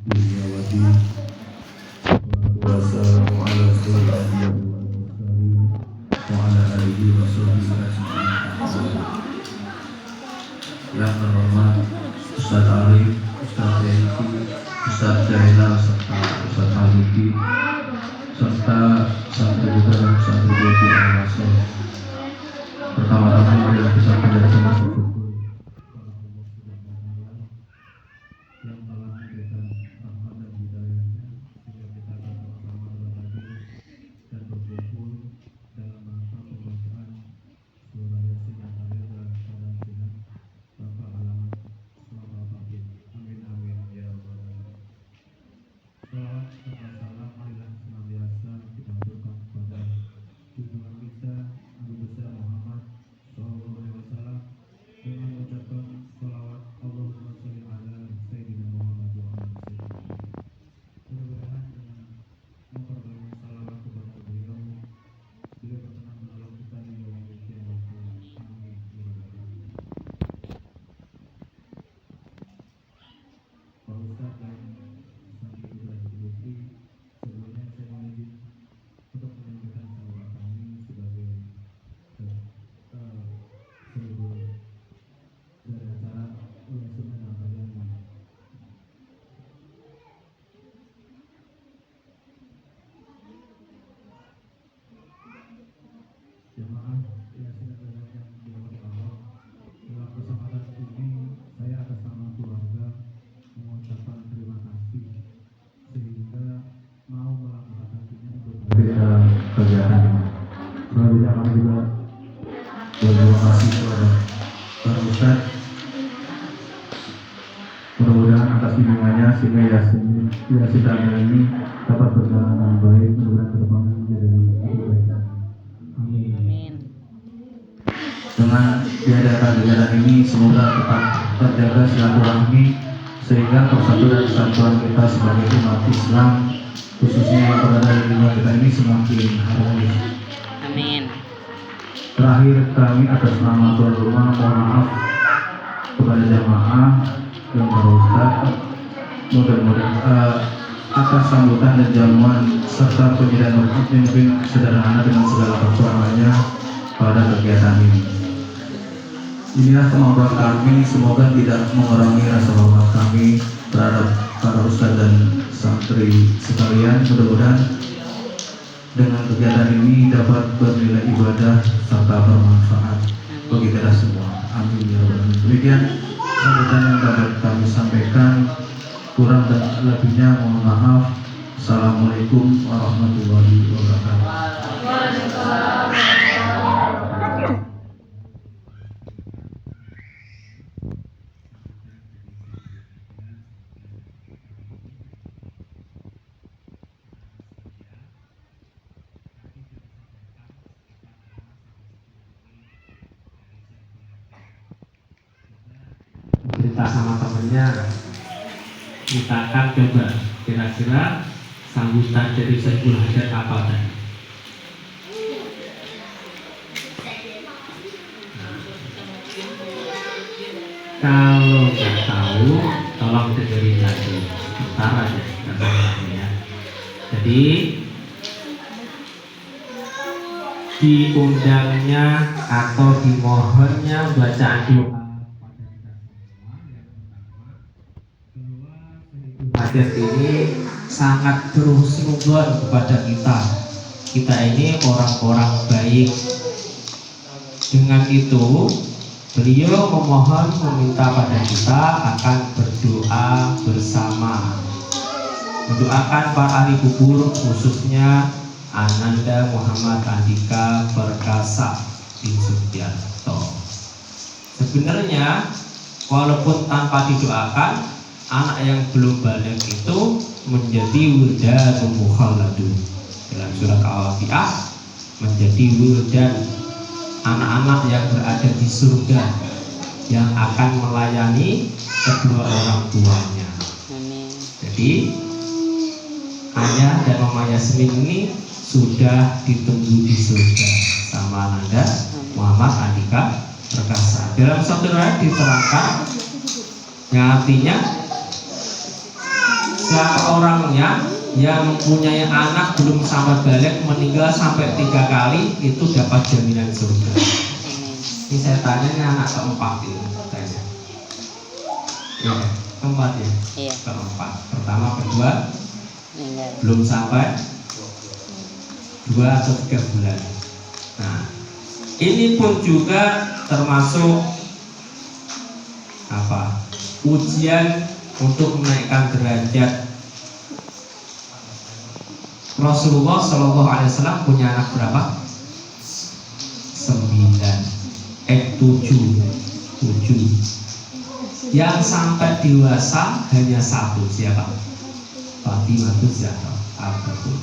Dunyawati Wassalamu ala sayyidina wa ala alihi wa sahbihi ajma'in. Yang terhormat Ustaz Arif, Ustaz Eki, Ustaz Jainal, serta Ustaz Haluki, serta santri putra dan santri putri Al-Masal. Pertama-tama marilah kita panjatkan rasa syukur yang telah memberikan rahmat dan hidayahnya sehingga kita dapat bersama berhadir dan berkumpul dalam rangka pembacaan surah Yasin yang hadir dalam keadaan sehat tanpa halangan selama apapun. Amin amin ya rabbal alamin. Salawat serta salam marilah senantiasa kita haturkan kepada junjungan kita Nabi besar Muhammad Sallallahu Alaihi Wasallam dengan mengucapkan salawat Allahumma sholli ala Sayyidina Muhammad wa ala Sayyidina. Mudah-mudahan dengan memperbanyak salawat kepada beliau berkenan menolong kita di yaumil qiyamah. Amin ya rabbal alamin. Pak Ustaz dan santri putra dan putri, sebelumnya saya mohon izin untuk menyampaikan salawat kami sebagai seluruh dari acara yang sunnah dan kalian jemaah yang sudah kalian yang dirahmati Allah. Dalam kesempatan ini saya atas nama keluarga mengucapkan terima kasih sehingga mau melangkah kakinya untuk hadir dalam kegiatan ini. Selanjutnya kami juga berterima kasih kepada Pak Ustaz. Mudah-mudahan atas bimbingannya sehingga Yasin Damai ini dapat berjalan dengan baik. Mudah-mudahan ke depan menjadi lebih baik. Amin. Dengan diadakan kegiatan ini semoga tetap terjaga silaturahmi sehingga persatuan dan kesatuan kita sebagai umat Islam khususnya yang berada di lingkungan kita ini semakin harmonis. Amin. Terakhir kami atas nama tuan rumah mohon maaf kepada jamaah yang berusaha mudah-mudahan atas sambutan dan jamuan serta penyediaan pemimpin sederhana dengan segala kekurangannya pada kegiatan ini. Inilah kemampuan kami, semoga tidak mengurangi rasa hormat kami terhadap para ustadz dan santri sekalian. Mudah-mudahan dengan kegiatan ini dapat bernilai ibadah serta bermanfaat bagi kita semua. Amin ya rabbal alamin. Demikian sambutan yang dapat kami sampaikan. Kurang dan lebihnya mohon maaf. Assalamualaikum warahmatullahi wabarakatuh. Cerita sama temennya, kita akan coba kira-kira sambutan dari Saiful Hajat apa tadi. Kalau nggak tahu, tolong dengerin lagi, bentar aja, ya. Jadi diundangnya atau dimohonnya bacaan doa hajat ini sangat berhusnuzon kepada kita. Kita ini orang-orang baik. Dengan itu, beliau memohon meminta pada kita akan berdoa bersama, mendoakan para ahli kubur khususnya Ananda Muhammad Andika Perkasa bin Sugiarto. Sebenarnya walaupun tanpa didoakan, anak yang belum balik itu menjadi wildan mukhalladun. Dalam surat Al-Waqiah menjadi wildan, anak-anak yang berada di surga yang akan melayani kedua orang tuanya. Jadi ayah dan mama Yasmin ini sudah ditunggu di surga sama Ananda Muhammad Andika Perkasa. Dalam satu ayat diterangkan yang artinya siapa orangnya yang mempunyai anak belum sampai balik meninggal sampai 3 kali itu dapat jaminan surga. Ini saya tanya ini anak keempat ini tanya. Ya, keempat ya. Iya. Keempat. Pertama, kedua Meninggal. belum sampai 2 atau 3 bulan. Nah, ini pun juga termasuk apa? Ujian untuk menaikkan derajat. Rasulullah Shallallahu Alaihi Wasallam punya anak berapa? 7. Yang sampai dewasa hanya 1. Siapa? Fatimah Zahra Al-Batul.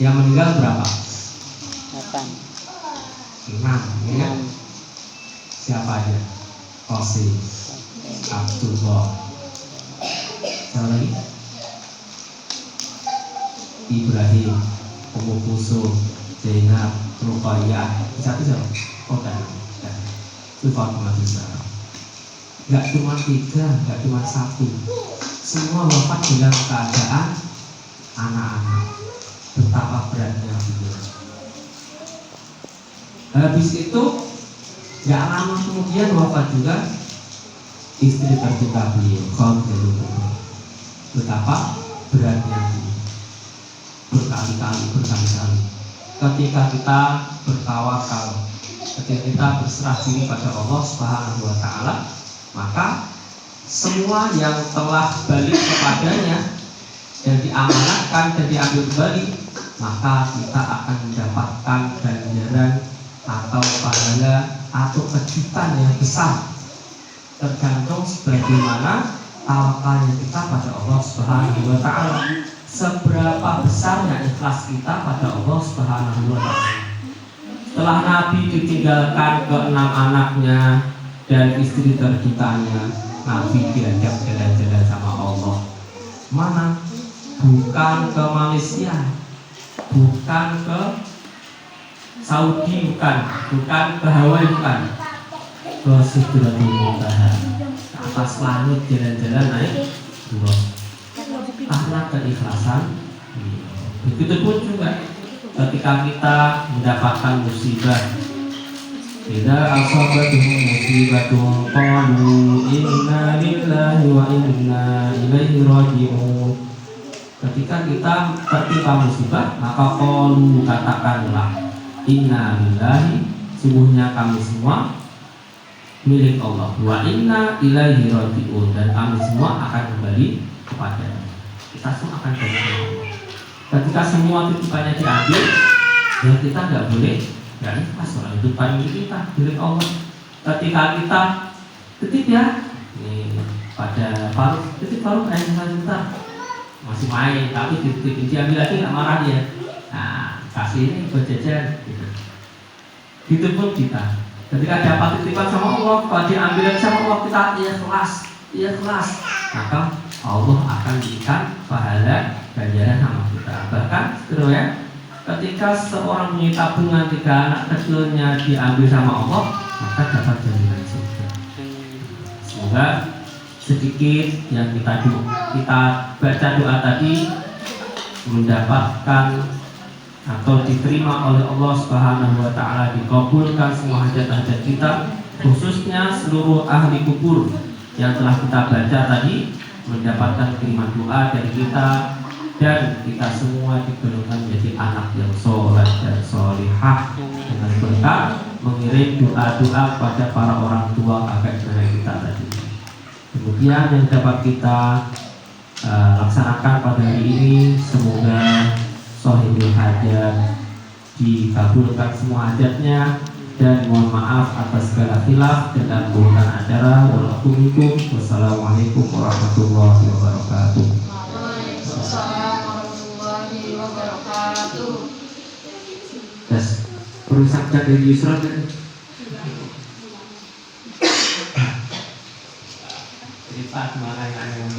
Yang meninggal berapa? 8. 6. Ya? Siapa aja? Qasim, Abdullah. Siapa lagi? Ibrahim, Ummu Kulsum, Zainab, Ruqayyah. Satu siapa? Oh, dan itu Fatimah Zahra. Gak cuma 3, gak cuma 1. Semua wafat dalam keadaan anak-anak. Betapa beratnya beliau. Habis itu gak lama kemudian wafat juga istri tercinta beliau, Khadijah. Betapa beratnya beliau. Berkali-kali. Ketika kita bertawakal, ketika kita berserah diri pada Allah Subhanahu wa Ta'ala, maka semua yang telah balik kepadanya dan diamanatkan dan diambil kembali, maka kita akan mendapatkan ganjaran atau pahala atau kejutan yang besar, tergantung sebagaimana tawakalnya kita pada Allah Subhanahu wa Ta'ala. Seberapa besarnya ikhlas kita pada Allah Subhanahu wa Ta'ala. Setelah Nabi ditinggalkan ke-6 anaknya dan istri tercintanya, Nabi diajak jalan-jalan sama Allah. Mana? Bukan ke Malaysia, bukan ke Saudi, bukan ke Hawaii, bukan ke Sidratul Muntaha, ke atas langit jalan-jalan naik turun. Karena keikhlasan. Begitupun juga ketika kita mendapatkan musibah, idza asabatuhum musibatun qalu inna lillahi wa inna ilaihi raji'un. Ketika kita tertimpa musibah, maka qalu, katakanlah, inna lillahi, sungguhnya kami semua milik Allah, wa inna ilaihi raji'un, dan kami semua akan kembali kepada-Nya. Kita semua akan kembali kepada Allah. Ketika semua titipannya diambil, ya kita nggak boleh nggak ikhlas. Orang itu paling milik kita, milik Allah. Ketika kita titip ya, nih pada Faruk, titip Faruk kita masih main, tapi titip diambil lagi nggak marah dia. Nah, kasih ini buat jajan. Gitu pun kita. Ketika dapat titipan sama Allah, kalau diambil sama Allah, kita ikhlas, maka Allah akan berikan pahala ganjaran sama kita. Bahkan ya, ketika seorang punya tabungan 3 anak kecilnya diambil sama Allah, maka dapat jaminan surga. Semoga sedikit yang kita baca doa tadi mendapatkan atau diterima oleh Allah Subhanahu wa Ta'ala, dikabulkan semua hajat-hajat kita, khususnya seluruh ahli kubur yang telah kita baca tadi mendapatkan kiriman doa dari kita, dan kita semua digolongkan menjadi anak yang soleh dan solihah dengan berkat mengirim doa-doa pada para orang tua kakek nenek kita tadi. Kemudian yang dapat kita laksanakan pada hari ini, semoga sahibul hajat dikabulkan semua hajatnya, dan mohon maaf atas segala khilaf dan bukan acara. Wassalamualaikum warahmatullahi wabarakatuh. Waalaikumsalam warahmatullahi wabarakatuh. Yes. Perusak dari Yusra kan? Cerita kemana yang